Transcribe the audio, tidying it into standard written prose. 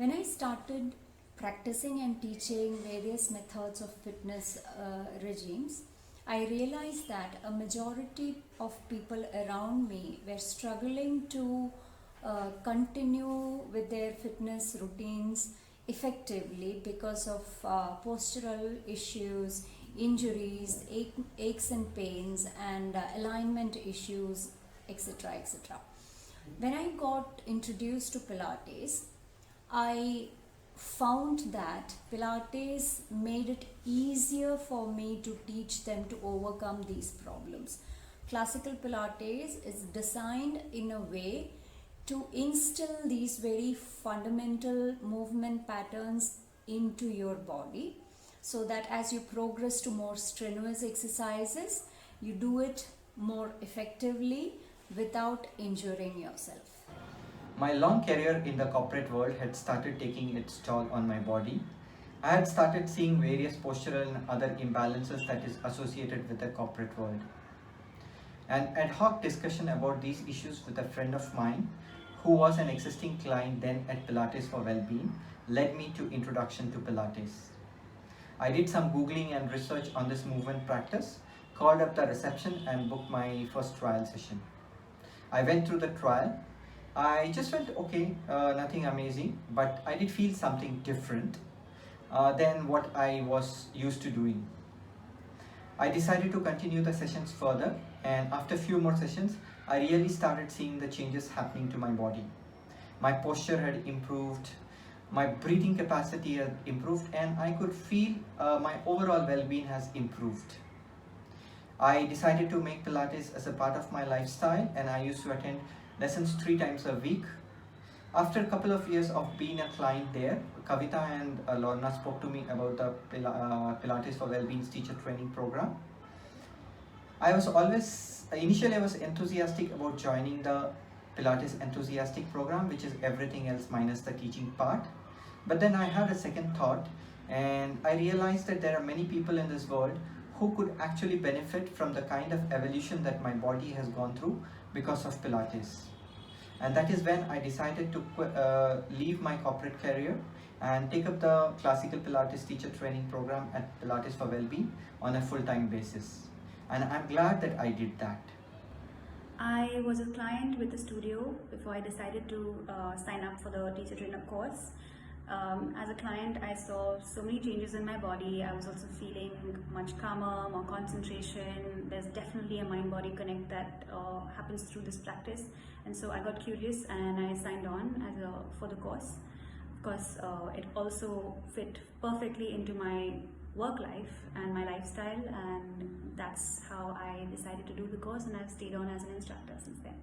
When I started practicing and teaching various methods of fitness regimes, I realized that a majority of people around me were struggling to continue with their fitness routines effectively because of postural issues, injuries, aches and pains, and alignment issues, etc. etc. When I got introduced to Pilates, I found that Pilates made it easier for me to teach them to overcome these problems. Classical Pilates is designed in a way to instill these very fundamental movement patterns into your body so that as you progress to more strenuous exercises, you do it more effectively without injuring yourself. My long career in the corporate world had started taking its toll on my body. I had started seeing various postural and other imbalances that is associated with the corporate world. An ad hoc discussion about these issues with a friend of mine who was an existing client then at Pilates for Wellbeing led me to introduction to Pilates. I did some googling and research on this movement practice, called up the reception and booked my first trial session. I went through the trial. I just felt okay, nothing amazing, but I did feel something different than what I was used to doing. I decided to continue the sessions further, and after a few more sessions, I really started seeing the changes happening to my body. My posture had improved, my breathing capacity had improved, and I could feel my overall well-being has improved. I decided to make Pilates as a part of my lifestyle, and I used to attend lessons 3 times a week. After a couple of years of being a client there, Kavita and Lorna spoke to me about the Pilates for Wellbeing's teacher training program. Initially I was enthusiastic about joining the Pilates Enthusiastic program, which is everything else minus the teaching part. But then I had a second thought, and I realized that there are many people in this world who could actually benefit from the kind of evolution that my body has gone through because of Pilates. And that is when I decided to leave my corporate career and take up the classical Pilates teacher training program at Pilates for Wellbeing on a full-time basis. And I'm glad that I did that. I was a client with the studio before I decided to sign up for the teacher trainer course. As a client, I saw so many changes in my body. I was also feeling much calmer, more concentration. There's definitely a mind-body connect that happens through this practice. And so I got curious and I signed on for the course. Of course, it also fit perfectly into my work life and my lifestyle, and that's how I decided to do the course, and I've stayed on as an instructor since then.